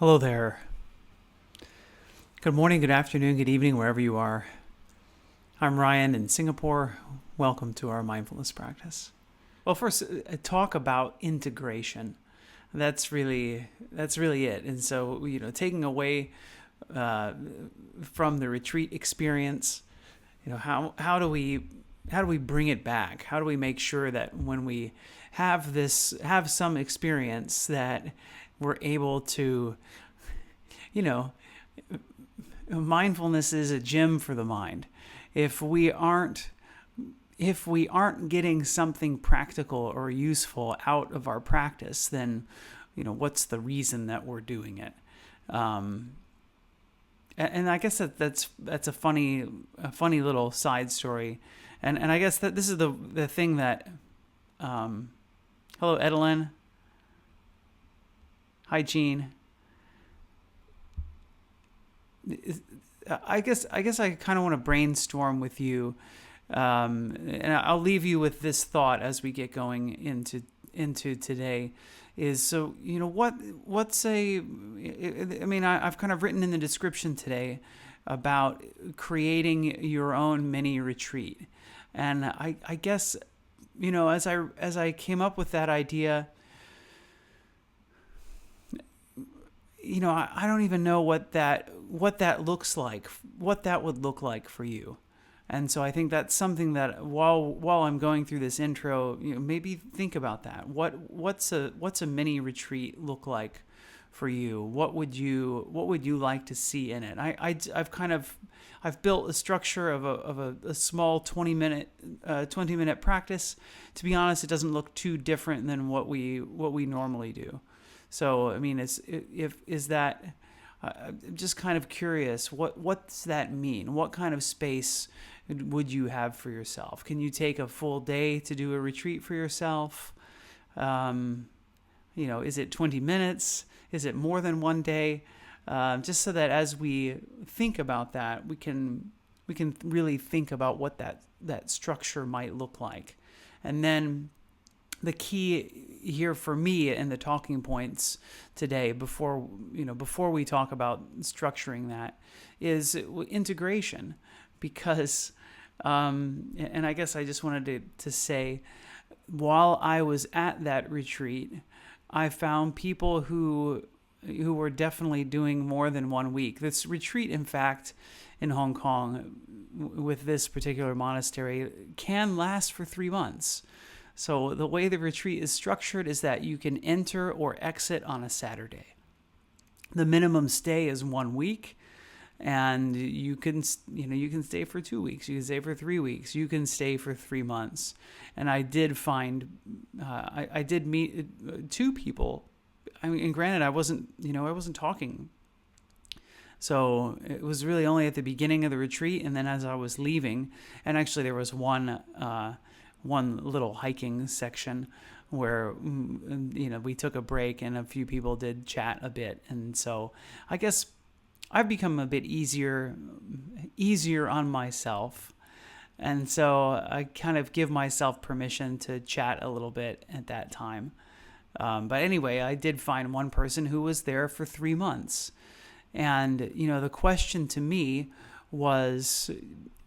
Hello there. Good morning, good afternoon, good evening, wherever you are. I'm Ryan in Singapore. Welcome to our mindfulness practice. Well, first, talk about integration. That's really it. And so, taking away uh, from the retreat experience, how do we bring it back? How do we make sure that when we have some experience that we're able to, you know, mindfulness is a gym for the mind. If we aren't if we aren't getting something practical or useful out of our practice, then what's the reason that we're doing it? Um, and I guess that's a funny little side story, and I guess that this is the thing that hello Edelyn, hi Jean. I guess I kind of want to brainstorm with you, and I'll leave you with this thought as we get going into today. Is so what's a I mean I've kind of written in the description today about creating your own mini retreat, and I guess as I came up with that idea, I don't even know what that looks like, what that would look like for you. And so I think that's something that while I'm going through this intro, maybe think about that. What's a mini retreat look like for you? What would you like to see in it? I've built a structure of a small 20-minute practice. To be honest, it doesn't look too different than what we normally do. So, I mean, is that? I'm just kind of curious. What's that mean? What kind of space would you have for yourself? Can you take a full day to do a retreat for yourself? Um, is it 20 minutes? Is it more than one day? Just so that as we think about that, we can really think about what that structure might look like, and then the key here for me and the talking points today before we talk about structuring that is integration, because and I guess I just wanted to say, while I was at that retreat, I found people who were definitely doing more than 1 week. This retreat, in fact, in Hong Kong, with this particular monastery, can last for 3 months. So the way the retreat is structured is that you can enter or exit on a Saturday. The minimum stay is 1 week, and you can stay for 2 weeks, you can stay for 3 weeks, you can stay for 3 months. And I did find I did meet two people. I mean, and granted, I wasn't talking. So it was really only at the beginning of the retreat, and then as I was leaving, and actually there was one little hiking section where we took a break and a few people did chat a bit. And so I guess I've become a bit easier on myself, and so I kind of give myself permission to chat a little bit at that time. But anyway, I did find one person who was there for 3 months, and the question to me was,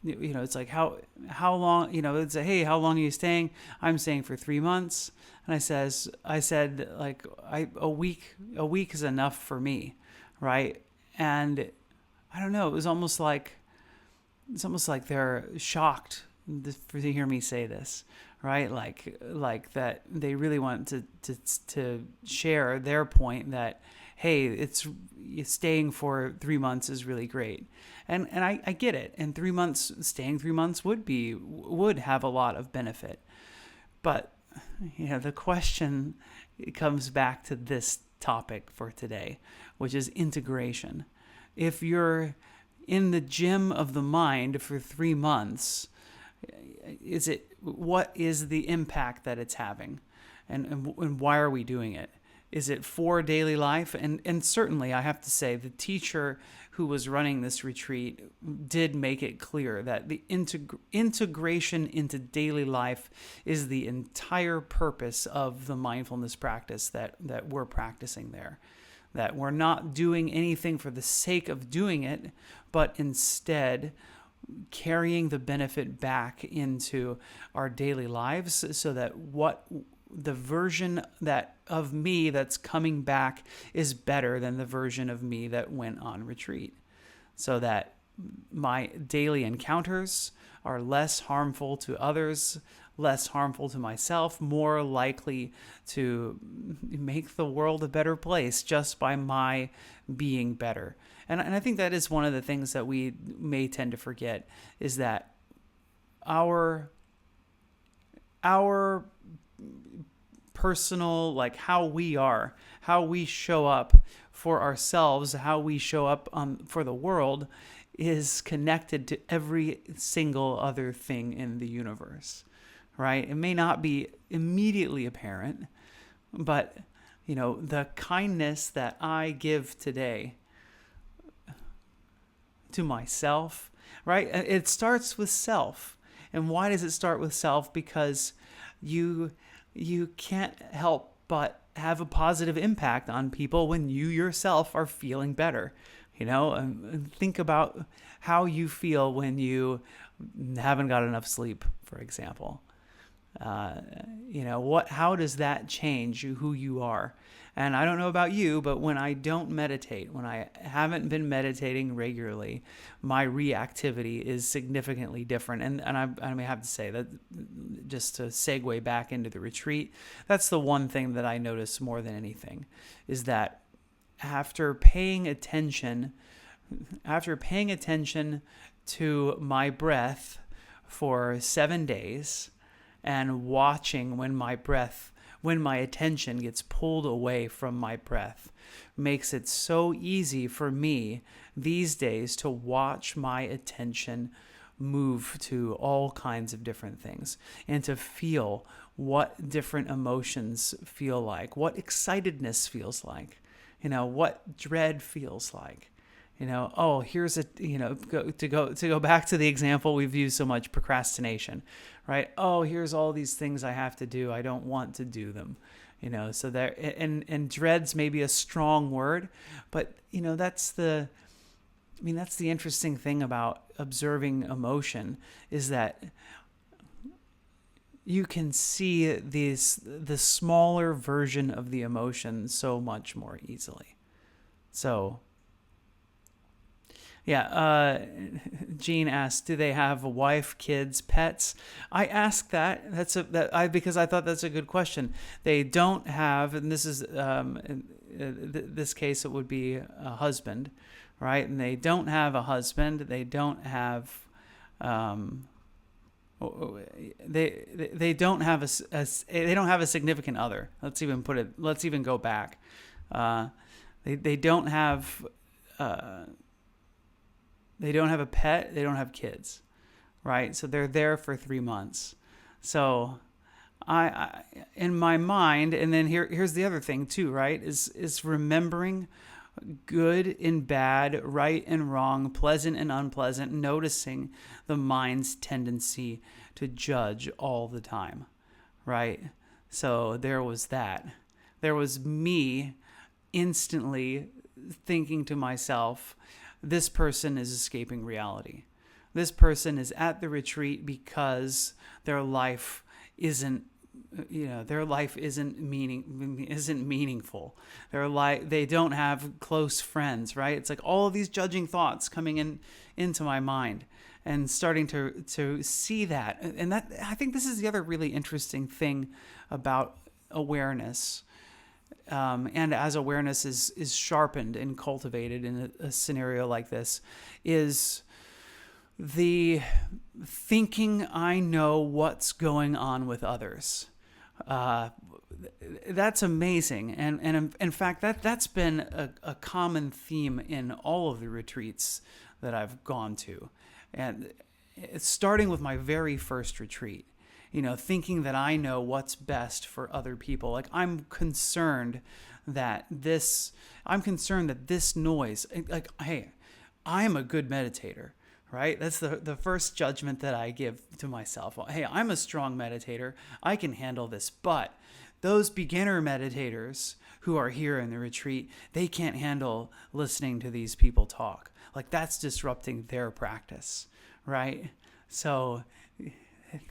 it's like, how long, it's like, hey, how long are you staying? I'm staying for 3 months. And I said, like, a week is enough for me, right? And I don't know, it's almost like they're shocked to hear me say this, right? Like that they really want to share their point that, hey, it's staying for 3 months is really great. And I get it. And 3 months, staying 3 months would have a lot of benefit. But the question comes back to this topic for today, which is integration. If you're in the gym of the mind for 3 months, what is the impact that it's having, and why are we doing it? Is it for daily life? And certainly, I have to say, the teacher who was running this retreat did make it clear that the integration into daily life is the entire purpose of the mindfulness practice that we're practicing there. that we're not doing anything for the sake of doing it, but instead carrying the benefit back into our daily lives, so that what the version that of me that's coming back is better than the version of me that went on retreat, so that my daily encounters are less harmful to others, less harmful to myself, more likely to make the world a better place just by my being better. And I think that is one of the things that we may tend to forget, is that our personal, like how we are, how we show up for ourselves, how we show up for the world, is connected to every single other thing in the universe, right? It may not be immediately apparent, but the kindness that I give today to myself, right? It starts with self. And why does it start with self? Because you can't help but have a positive impact on people when you yourself are feeling better. Think about how you feel when you haven't got enough sleep, for example. How does that change who you are? And I don't know about you, but when I don't meditate, when I haven't been meditating regularly, my reactivity is significantly different. And I may have to say that, just to segue back into the retreat, that's the one thing that I notice more than anything, is that after paying attention to my breath for 7 days, and watching when my attention gets pulled away from my breath, makes it so easy for me these days to watch my attention move to all kinds of different things, and to feel what different emotions feel like, what excitedness feels like, what dread feels like. Here's to go back to the example we've used so much, procrastination, right? Here's all these things I have to do. I don't want to do them, so there, and dread's maybe a strong word, but that's the interesting thing about observing emotion, is that you can see the smaller version of the emotion so much more easily. So, yeah, Jean asked, do they have a wife, kids, pets? I asked that. Because I thought that's a good question. They don't have, and this is in this case it would be a husband, right? And they don't have a husband. They don't have they don't have they don't have a significant other. Let's even go back. They don't have. They don't have a pet. They don't have kids, right? So they're there for 3 months. So I in my mind, and then here's the other thing too, right? Is remembering good and bad, right and wrong, pleasant and unpleasant, noticing the mind's tendency to judge all the time, right? So there was that. There was me instantly thinking to myself, this person is escaping reality. This person is at the retreat because their life isn't meaningful. They don't have close friends, right? It's like all of these judging thoughts coming into my mind, and starting to see that. And that, I think this is the other really interesting thing about awareness. And as awareness is sharpened and cultivated in a scenario like this, is the thinking I know what's going on with others. That's amazing. And in fact, that's been a common theme in all of the retreats that I've gone to. And it's starting with my very first retreat. Thinking that I know what's best for other people. Like, I'm concerned that this noise, like, hey, I'm a good meditator, right? That's the first judgment that I give to myself. Hey, I'm a strong meditator. I can handle this, but those beginner meditators who are here in the retreat, they can't handle listening to these people talk. Like, that's disrupting their practice, right? So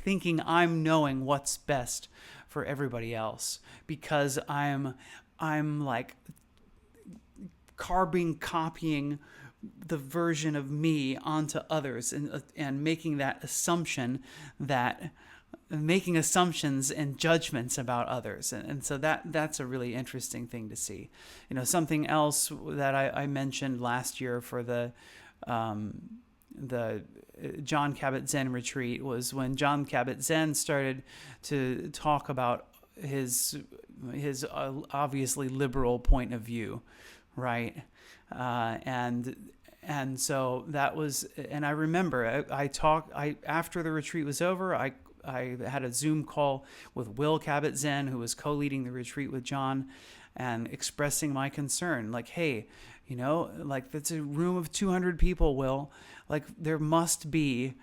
thinking I'm knowing what's best for everybody else because I'm like copying the version of me onto others, and making assumptions and judgments about others. And so that's a really interesting thing to see. Something else that I mentioned last year for the John Kabat-Zinn retreat was when John Kabat-Zinn started to talk about his obviously liberal point of view, right? And so that was, and I remember I after the retreat was over, I had a Zoom call with Will Kabat-Zinn, who was co-leading the retreat with John, and expressing my concern, like, hey, like, that's a room of 200 people, Will. Like, there must be,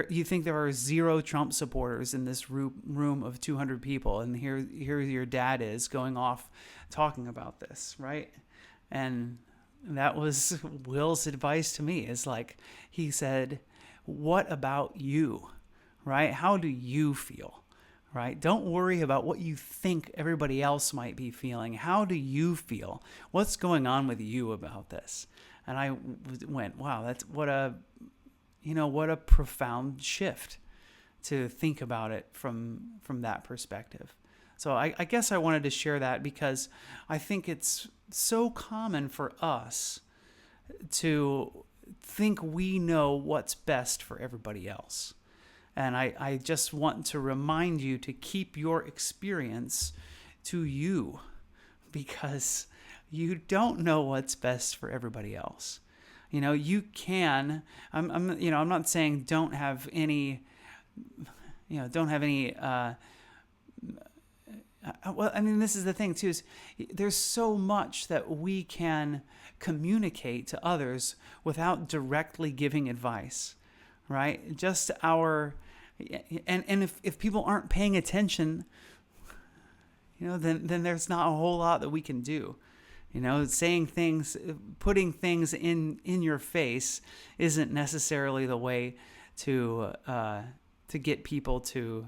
you think there are 0 Trump supporters in this room of 200 people, and here your dad is going off talking about this, right? And that was Will's advice to me, is like, he said, what about you, right? How do you feel, right? Don't worry about what you think everybody else might be feeling. How do you feel? What's going on with you about this? And I went, wow, that's what a profound shift to think about it from that perspective. So I guess I wanted to share that because I think it's so common for us to think we know what's best for everybody else. And I just want to remind you to keep your experience to you, because you don't know what's best for everybody else. You can, I'm not saying don't have any, well, I mean, this is the thing too, is there's so much that we can communicate to others without directly giving advice, right? Just and if people aren't paying attention, then there's not a whole lot that we can do. Saying things, putting things in your face isn't necessarily the way to get people to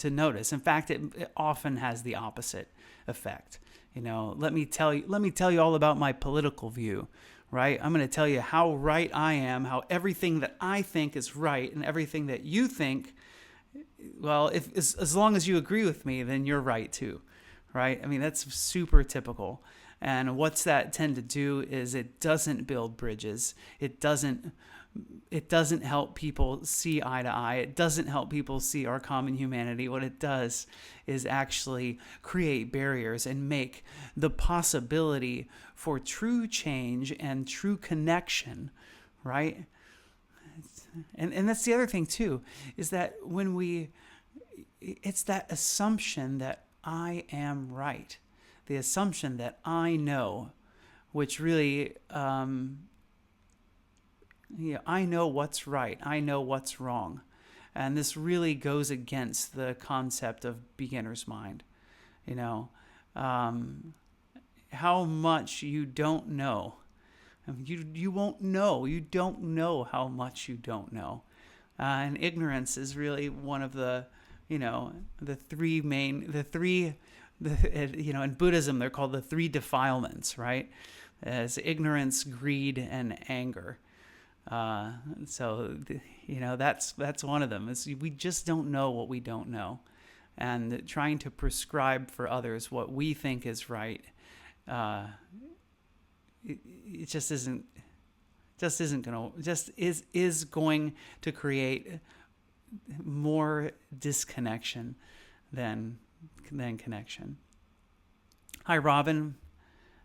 notice. In fact, it often has the opposite effect. Let me tell you all about my political view, right? I'm going to tell you how right I am, how everything that I think is right, and everything that you think, well, as long as you agree with me, then you're right too, right? I mean, that's super typical. And what's that tend to do is it doesn't build bridges. It doesn't help people see eye to eye. It doesn't help people see our common humanity. What it does is actually create barriers and make the possibility for true change and true connection, right? And that's the other thing too, is that it's that assumption that I am right. The assumption that I know, which really, I know what's right. I know what's wrong. And this really goes against the concept of beginner's mind. How much you don't know. I mean, you won't know. You don't know how much you don't know. And ignorance is really one of in Buddhism, they're called the 3 defilements, right? As ignorance, greed, and anger. That's one of them. Is we just don't know what we don't know, and trying to prescribe for others what we think is right, it just isn't going to create more disconnection than connection. Hi, Robin.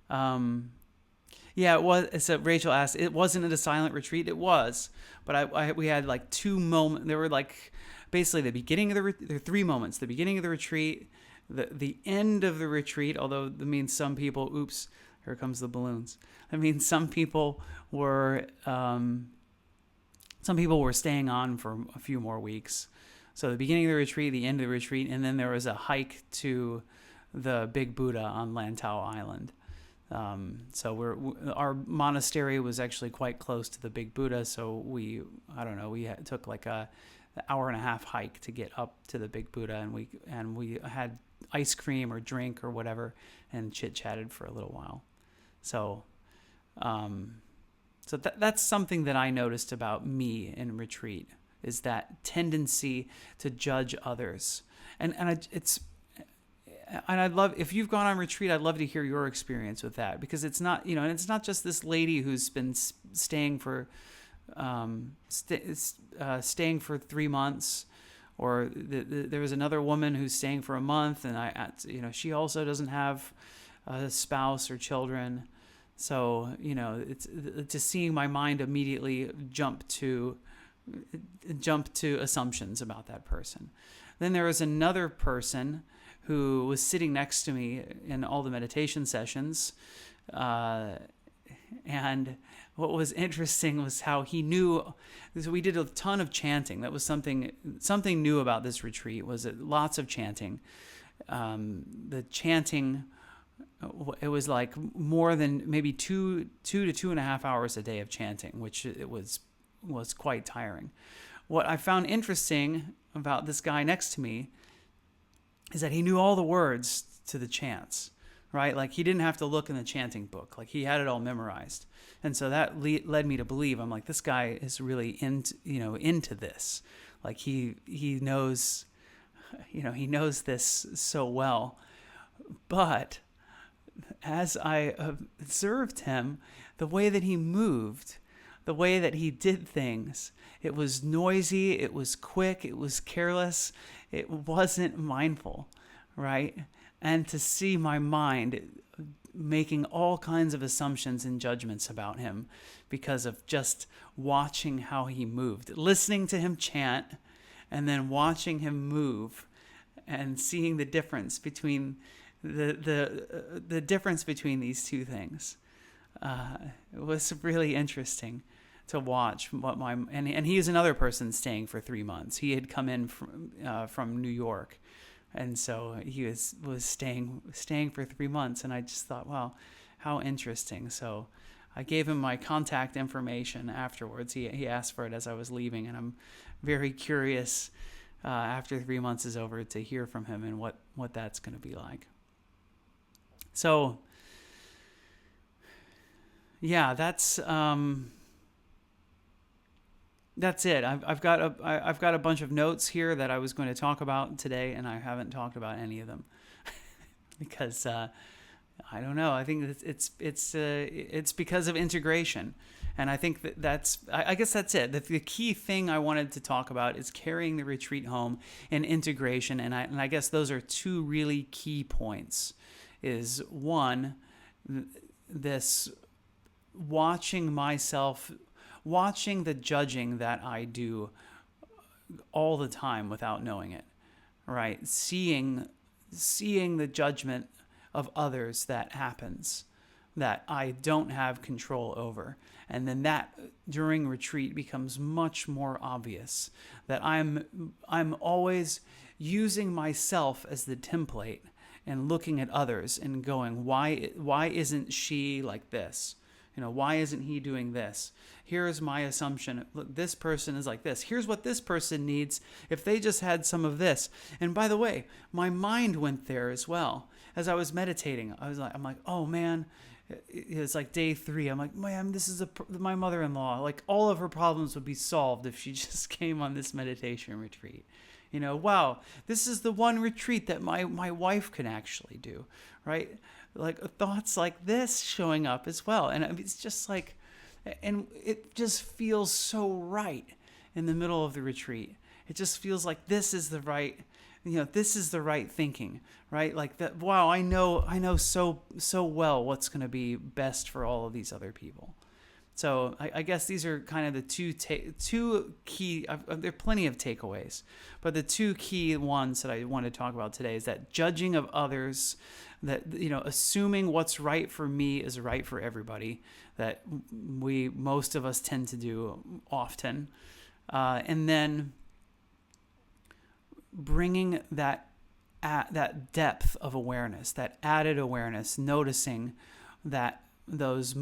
Yeah, it was. So Rachel asked, it wasn't a silent retreat. It was, but we had like 2 moments. There were like basically the beginning of there were 3 moments: the beginning of the retreat, the end of the retreat. Although that means some people, oops, here comes the balloons. I mean, some people were staying on for a few more weeks. So the beginning of the retreat, the end of the retreat, and then there was a hike to the Big Buddha on Lantau Island. So our monastery was actually quite close to the Big Buddha. So we took like a hour and a half hike to get up to the Big Buddha, and we had ice cream or drink or whatever, and chit chatted for a little while. So, that's something that I noticed about me in retreat, is that tendency to judge others, and I'd love, if you've gone on retreat, I'd love to hear your experience with that, because it's not, and it's not just this lady who's been staying for 3 months, or there was another woman who's staying for a month, and she also doesn't have a spouse or children. So, it's just seeing my mind immediately jump to assumptions about that person. Then there was another person who was sitting next to me in all the meditation sessions. And what was interesting was how he knew. So we did a ton of chanting. That was something new about this retreat, was that lots of chanting. The chanting, it was like more than maybe 2 to 2.5 hours a day of chanting, which it was quite tiring. What I found interesting about this guy next to me is that he knew all the words to the chants, right? Like, he didn't have to look in the chanting book. Like, he had it all memorized. And so that led me to believe, I'm like, this guy is really into this. Like, he knows, he knows this so well. But as I observed him, the way that he moved, the way that he did things, it was noisy, it was quick, it was careless, it wasn't mindful, right? And to see my mind making all kinds of assumptions and judgments about him because of just watching how he moved, listening to him chant, and then watching him move, and seeing the difference between the difference between these two things. It was really interesting to watch and he is another person staying for 3 months. He had come in from New York, and so he was staying for 3 months, and I just thought, wow, how interesting. So I gave him my contact information afterwards. He asked for it as I was leaving, and I'm very curious after 3 months is over to hear from him and what that's going to be like. So yeah, that's it. I've got a bunch of notes here that I was going to talk about today, and I haven't talked about any of them because I don't know. I think it's because of integration, and I think I guess that's it. The key thing I wanted to talk about is carrying the retreat home and integration, and I guess those are two really key points. Is one, this watching myself. Watching the judging that I do all the time without knowing it, right? Seeing the judgment of others that happens that I don't have control over. And then that during retreat becomes much more obvious, that I'm always using myself as the template and looking at others and going, why isn't she like this? Why isn't he doing this? Here's my assumption. Look, this person is like this. Here's what this person needs if they just had some of this. And by the way, my mind went there as well. As I was meditating, I'm like, oh man, it's like day 3. I'm like, man, this is my mother-in-law. Like, all of her problems would be solved if she just came on this meditation retreat. Wow, this is the one retreat that my wife can actually do, right? Like, thoughts like this showing up as well. And it's just like, and it just feels so right in the middle of the retreat. It just feels like this is the right, this is the right thinking, right? Like that. Wow, I know so well what's going to be best for all of these other people. So I guess these are kind of the two key, there are plenty of takeaways, but the two key ones that I want to talk about today is that judging of others, that, assuming what's right for me is right for everybody, that most of us tend to do often. And then bringing that that depth of awareness, that added awareness, noticing that those,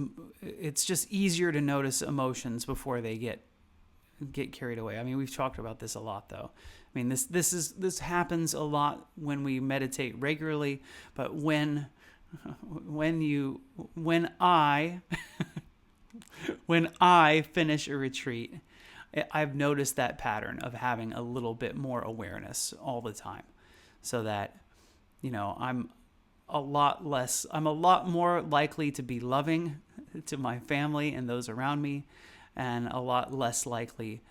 it's just easier to notice emotions before they get carried away. I mean, we've talked about this a lot, though. I mean, this happens a lot when we meditate regularly, but when I when I finish a retreat, I've noticed that pattern of having a little bit more awareness all the time, so that I'm a lot more likely to be loving to my family and those around me, and a lot less likely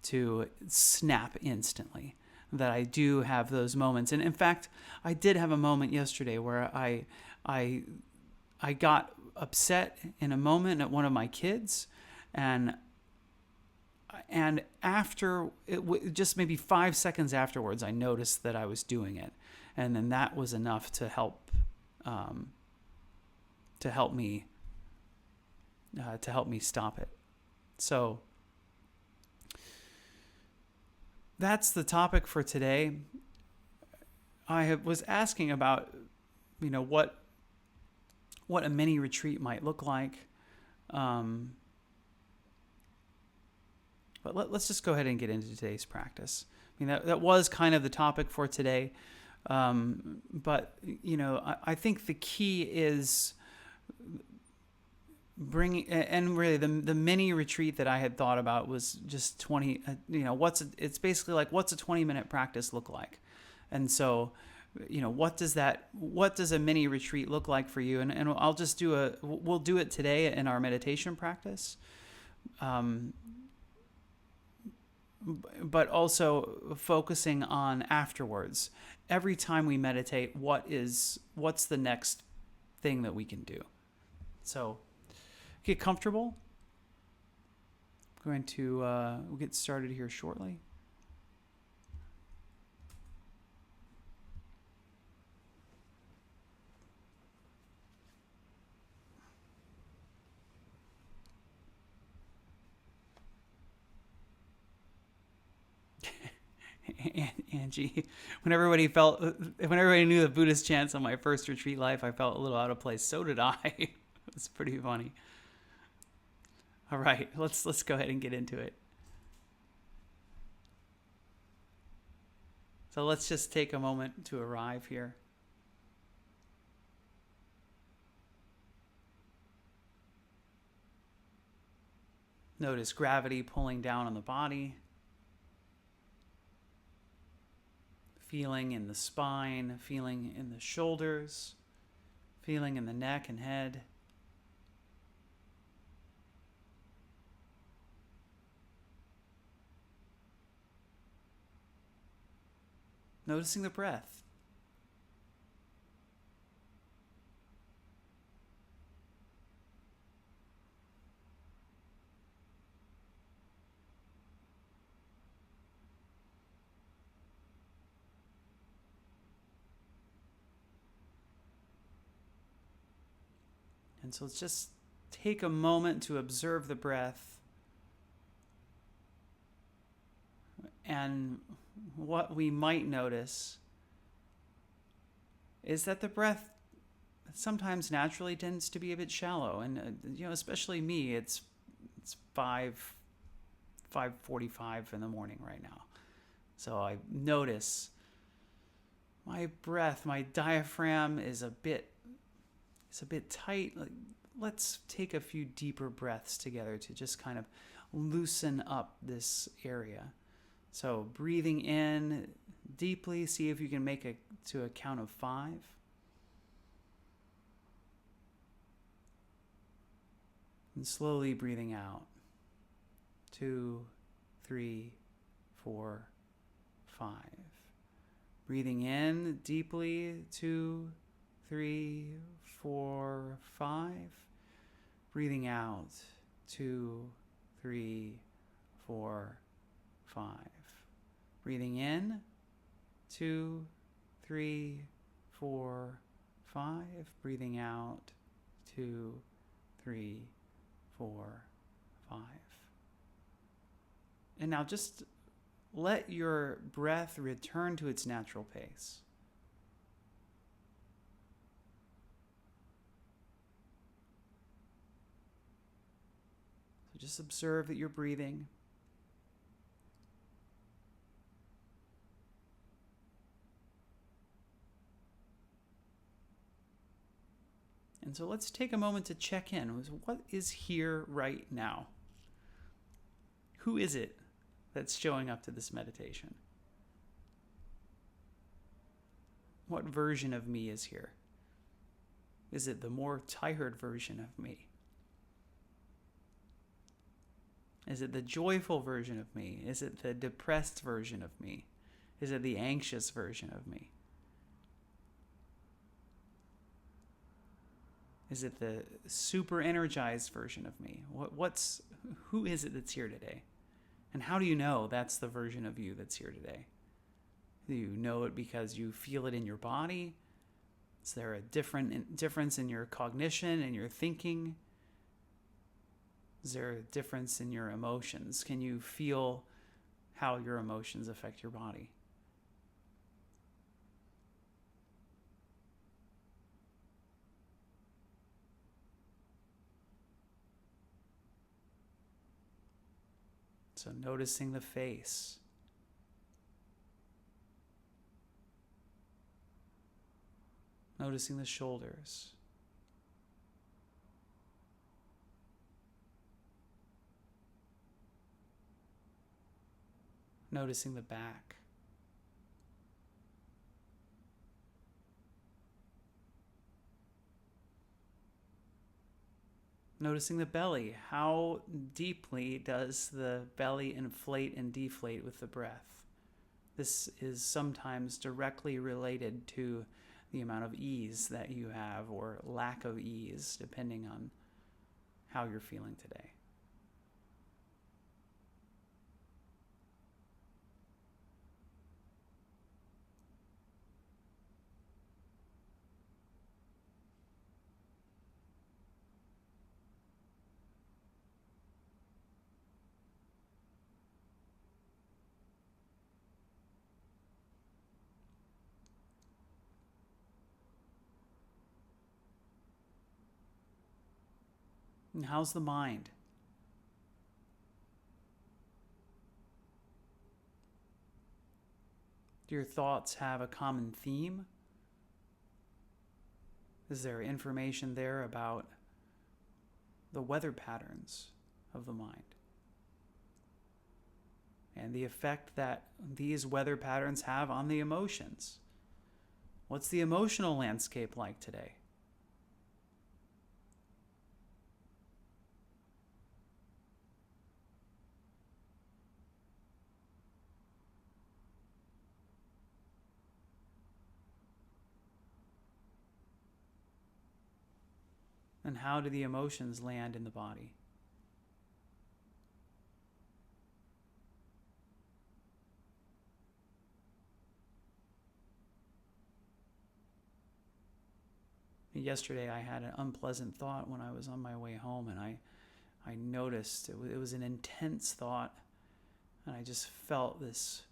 to snap instantly. That I do have those moments. And in fact, I did have a moment yesterday where I got upset in a moment at one of my kids, and after just maybe 5 seconds afterwards, I noticed that I was doing it, and then that was enough to help me stop it. So that's the topic for today. I was asking about what a mini retreat might look like. But let's just go ahead and get into today's practice. I mean, that was kind of the topic for today. But, I think the key is bringing, and really the mini retreat that I had thought about was just 20, it's basically like, what's a 20-minute practice look like? And so, what does a mini retreat look like for you? And I'll just we'll do it today in our meditation practice. But also focusing on afterwards. Every time we meditate, what's the next thing that we can do? So get comfortable. I'm going to we'll get started here shortly. Angie, when everybody knew the Buddhist chants on my first retreat life, I felt a little out of place. So did I. It was pretty funny. All right, let's go ahead and get into it. So let's just take a moment to arrive here. Notice gravity pulling down on the body. Feeling in the spine, feeling in the shoulders, feeling in the neck and head. Noticing the breath. And so let's just take a moment to observe the breath. And what we might notice is that the breath sometimes naturally tends to be a bit shallow. And, especially me, it's 5:45 in the morning right now. So I notice my breath, my diaphragm is a bit tight. Let's take a few deeper breaths together to just kind of loosen up this area. So breathing in deeply, see if you can make it to a count of 5. And slowly breathing out. 2, 3, 4, 5. Breathing in deeply. 2, 3, 4, 5. Breathing out. 2, 3, 4, 5. Breathing in. 2, 3, 4, 5. Breathing out. 2, 3, 4, 5. And now just let your breath return to its natural pace. So just observe that you're breathing. And so let's take a moment to check in. What is here right now? Who is it that's showing up to this meditation? What version of me is here? Is it the more tired version of me? Is it the joyful version of me? Is it the depressed version of me? Is it the anxious version of me? Is it the super energized version of me? Who is it that's here today? And how do you know that's the version of you that's here today? Do you know it because you feel it in your body? Is there a difference in your cognition and your thinking? Is there a difference in your emotions? Can you feel how your emotions affect your body? So noticing the face. Noticing the shoulders. Noticing the back. Noticing the belly. How deeply does the belly inflate and deflate with the breath? This is sometimes directly related to the amount of ease that you have or lack of ease, depending on how you're feeling today. And how's the mind? Do your thoughts have a common theme? Is there information there about the weather patterns of the mind and the effect that these weather patterns have on the emotions? What's the emotional landscape like today? And how do the emotions land in the body? Yesterday I had an unpleasant thought when I was on my way home, and I noticed it was an intense thought, and I just felt this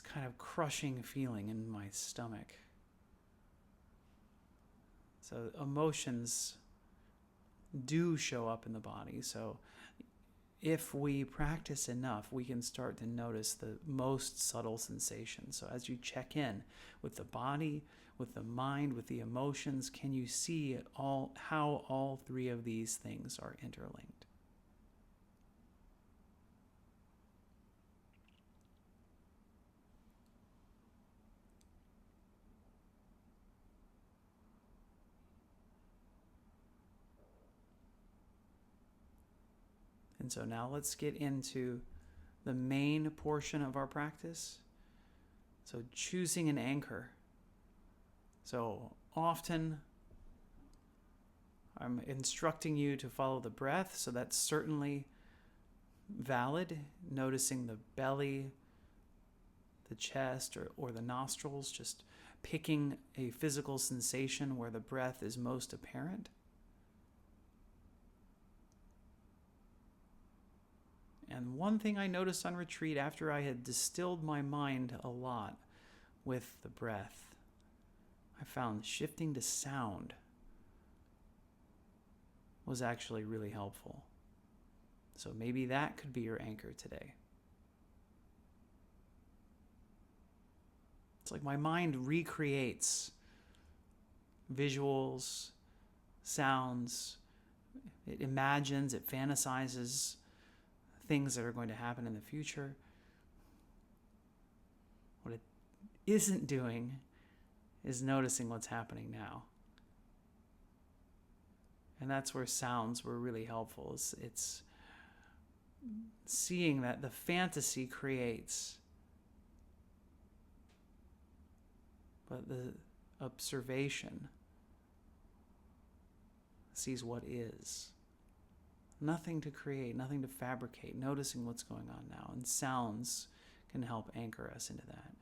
kind of crushing feeling in my stomach. So emotions do show up in the body. So if we practice enough, we can start to notice the most subtle sensations. So as you check in with the body, with the mind, with the emotions, can you see how all three of these things are interlinked? And so now let's get into the main portion of our practice. So choosing an anchor. So often I'm instructing you to follow the breath, so that's certainly valid. Noticing the belly, the chest, or the nostrils, just picking a physical sensation where the breath is most apparent. And one thing I noticed on retreat after I had distilled my mind a lot with the breath, I found shifting to sound was actually really helpful. So maybe that could be your anchor today. It's like my mind recreates visuals, sounds, it imagines, it fantasizes things that are going to happen in the future. What it isn't doing is noticing what's happening now. And that's where sounds were really helpful. It's seeing that the fantasy creates, but the observation sees what is. Nothing to create, nothing to fabricate, noticing what's going on now. And sounds can help anchor us into that.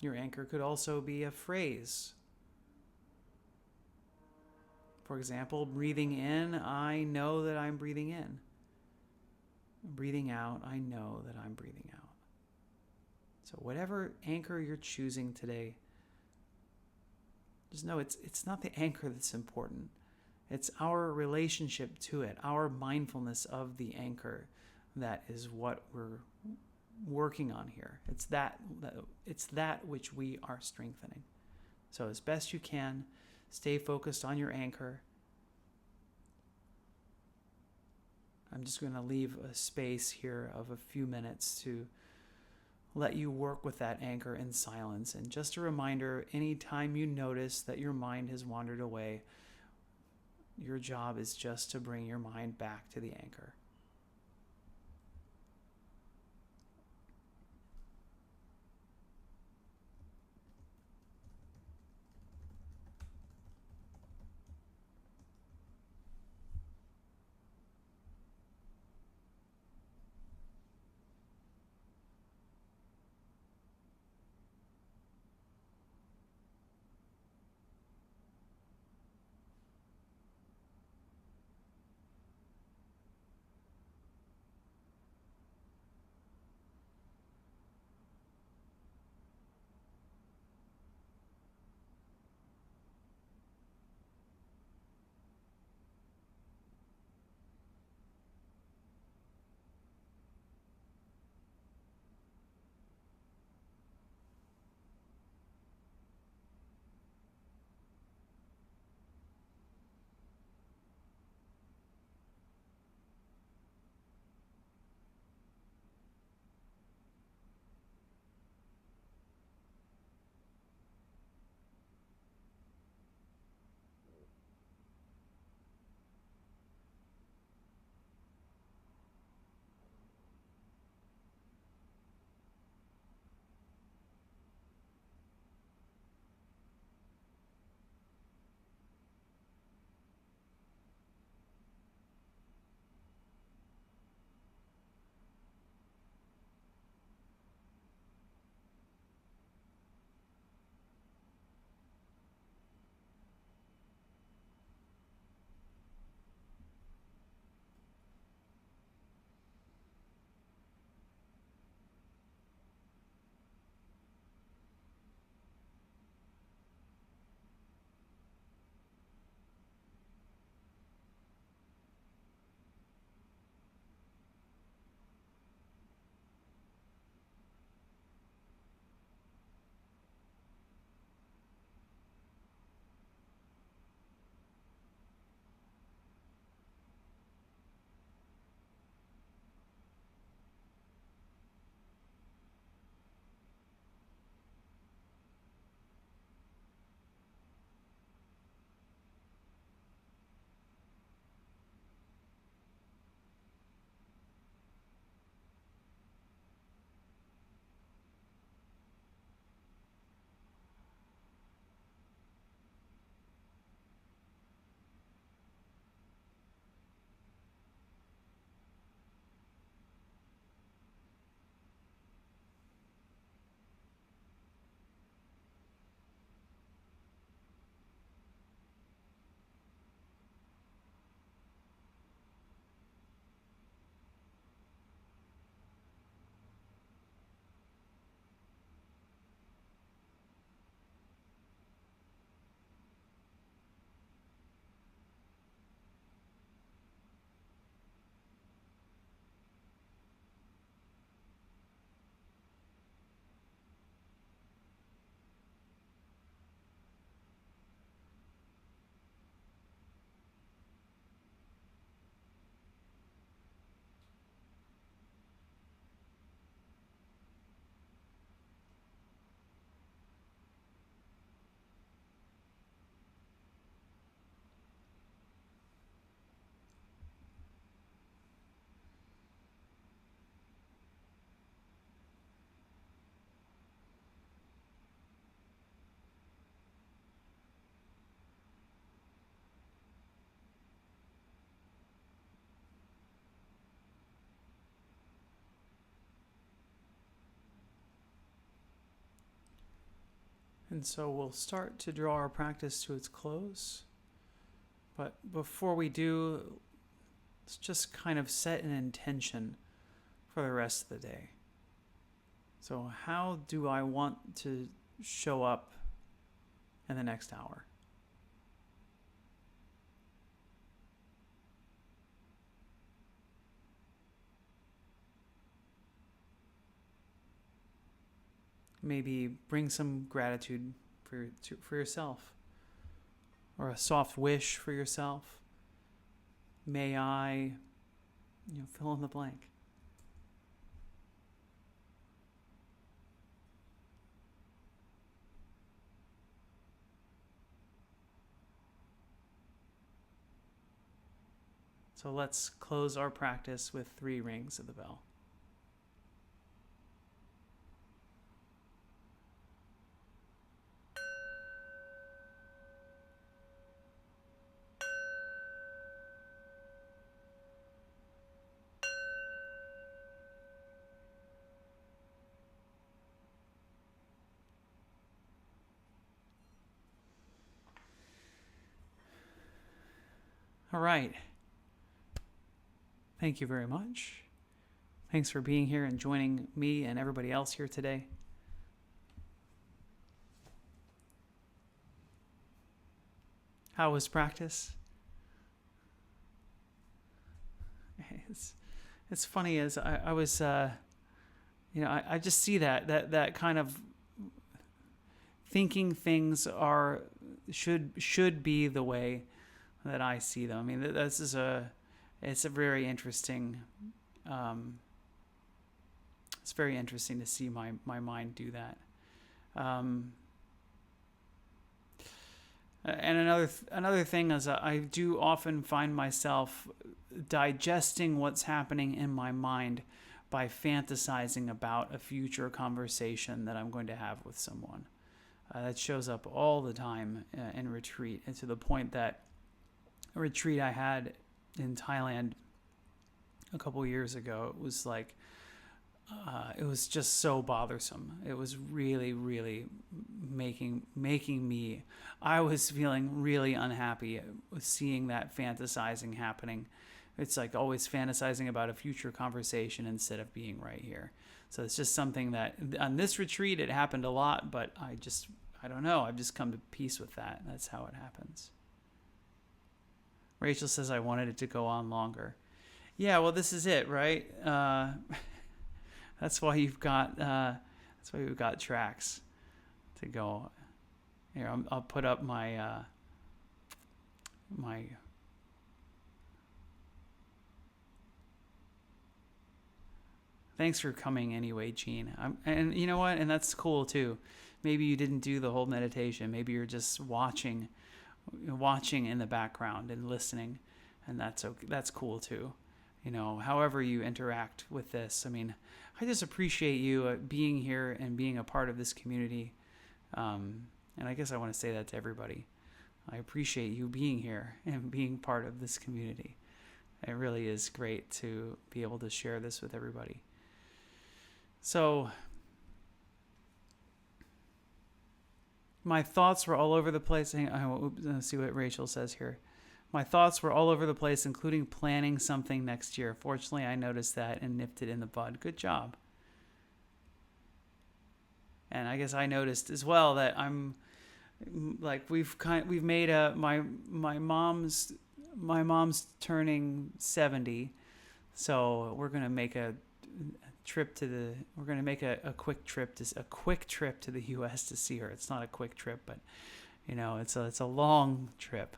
Your anchor could also be a phrase. For example, breathing in, I know that I'm breathing in. Breathing out, I know that I'm breathing out. So whatever anchor you're choosing today, just know it's not the anchor that's important. It's our relationship to it, our mindfulness of the anchor that is what we're working on here. It's that which we are strengthening. So as best you can, stay focused on your anchor. I'm just going to leave a space here of a few minutes to let you work with that anchor in silence. And just a reminder, anytime you notice that your mind has wandered away, your job is just to bring your mind back to the anchor. And so we'll start to draw our practice to its close. But before we do, let's just kind of set an intention for the rest of the day. So how do I want to show up in the next hour? Maybe bring some gratitude for yourself, or a soft wish for yourself. May I, fill in the blank. So let's close our practice with 3 rings of the bell. All right. Thank you very much. Thanks for being here and joining me and everybody else here today. How was practice? It's funny as I was, I just see that kind of thinking things should be the way that I see them. I mean, it's a very interesting. It's very interesting to see my mind do that. And another thing is I do often find myself digesting what's happening in my mind by fantasizing about a future conversation that I'm going to have with someone. That shows up all the time in retreat, and to the point that a retreat I had in Thailand a couple years ago, it was like, it was just so bothersome. It was really, really making me, I was feeling really unhappy with seeing that fantasizing happening. It's like always fantasizing about a future conversation instead of being right here. So it's just something that on this retreat, it happened a lot, but I don't know. I've just come to peace with that. That's how it happens. Rachel says I wanted it to go on longer. Yeah, well, this is it, right? That's why we've got tracks to go. Here, I'll put up my my. Thanks for coming anyway, Jean. And you know what? And that's cool too. Maybe you didn't do the whole meditation. Maybe you're just watching in the background and listening, and that's cool too. However you interact with this. I mean, I just appreciate you being here and being a part of this community. And I guess I want to say that to everybody. I appreciate you being here and being part of this community. It really is great to be able to share this with everybody. So, my thoughts were all over the place. Let's see what Rachel says here. My thoughts were all over the place, including planning something next year. Fortunately, I noticed that and nipped it in the bud. Good job. And I guess I noticed as well that I'm like we've made my mom's turning 70, so we're gonna make a quick trip to the U.S. to see her. It's not a quick trip, but it's a long trip.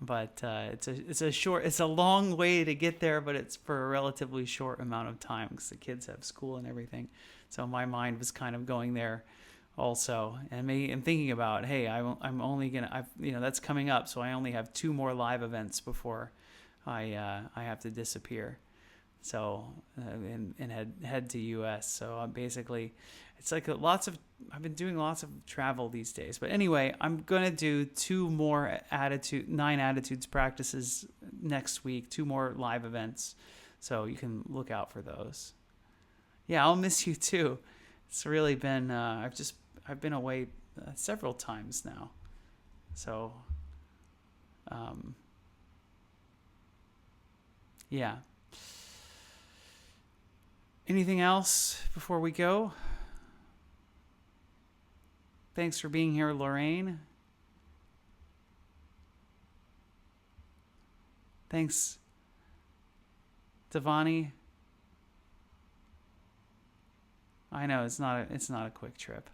But it's a long way to get there, but it's for a relatively short amount of time because the kids have school and everything. So my mind was kind of going there also, and thinking about, hey, I'm only gonna, that's coming up, so I only have 2 more live events before I have to disappear. So and head to US. So basically, it's like I've been doing lots of travel these days. But anyway, I'm gonna do 2 more 9 attitudes practices next week. 2 more live events, so you can look out for those. Yeah, I'll miss you too. It's really been I've been away several times now. So, yeah. Anything else before we go? Thanks for being here, Lorraine. Thanks, Devani. I know it's not a quick trip,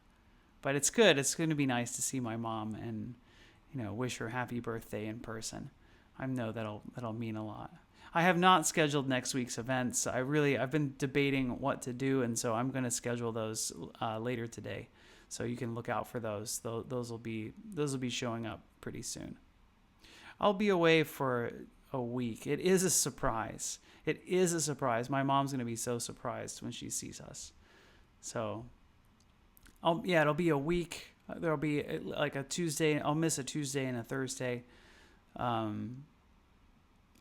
but it's good. It's going to be nice to see my mom and wish her happy birthday in person. I know that'll mean a lot. I have not scheduled next week's events. I've been debating what to do, and so I'm going to schedule those later today. So you can look out for those. Those will be showing up pretty soon. I'll be away for a week. It is a surprise. It is a surprise. My mom's going to be so surprised when she sees us. So, it'll be a week. There'll be like a Tuesday. I'll miss a Tuesday and a Thursday. I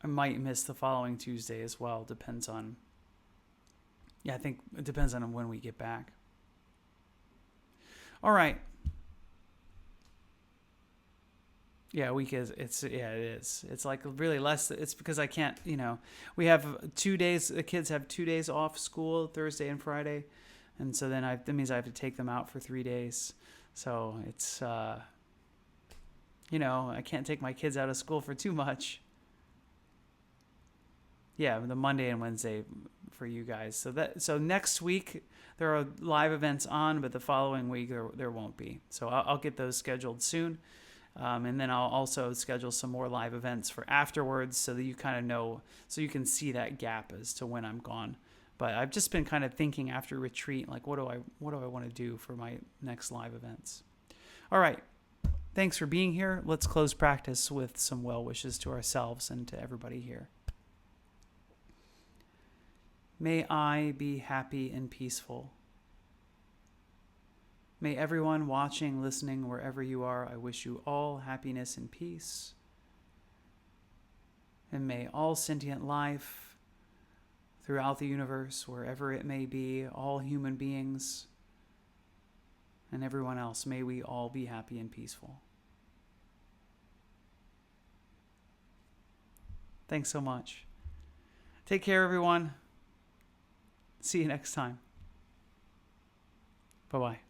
might miss the following Tuesday as well. Depends on. Yeah, I think it depends on when we get back. All right. Yeah, week is it is. It's like really less. It's because I can't. We have 2 days. The kids have 2 days off school, Thursday and Friday, and so then that means I have to take them out for 3 days. So it's I can't take my kids out of school for too much. Yeah, the Monday and Wednesday for you guys. So next week there are live events on, but the following week there won't be. So I'll get those scheduled soon. And then I'll also schedule some more live events for afterwards so that you kind of know, so you can see that gap as to when I'm gone. But I've just been kind of thinking after retreat, like what do I want to do for my next live events? All right. Thanks for being here. Let's close practice with some well wishes to ourselves and to everybody here. May I be happy and peaceful. May everyone watching, listening, wherever you are, I wish you all happiness and peace. And may all sentient life throughout the universe, wherever it may be, all human beings and everyone else, may we all be happy and peaceful. Thanks so much. Take care, everyone. See you next time. Bye-bye.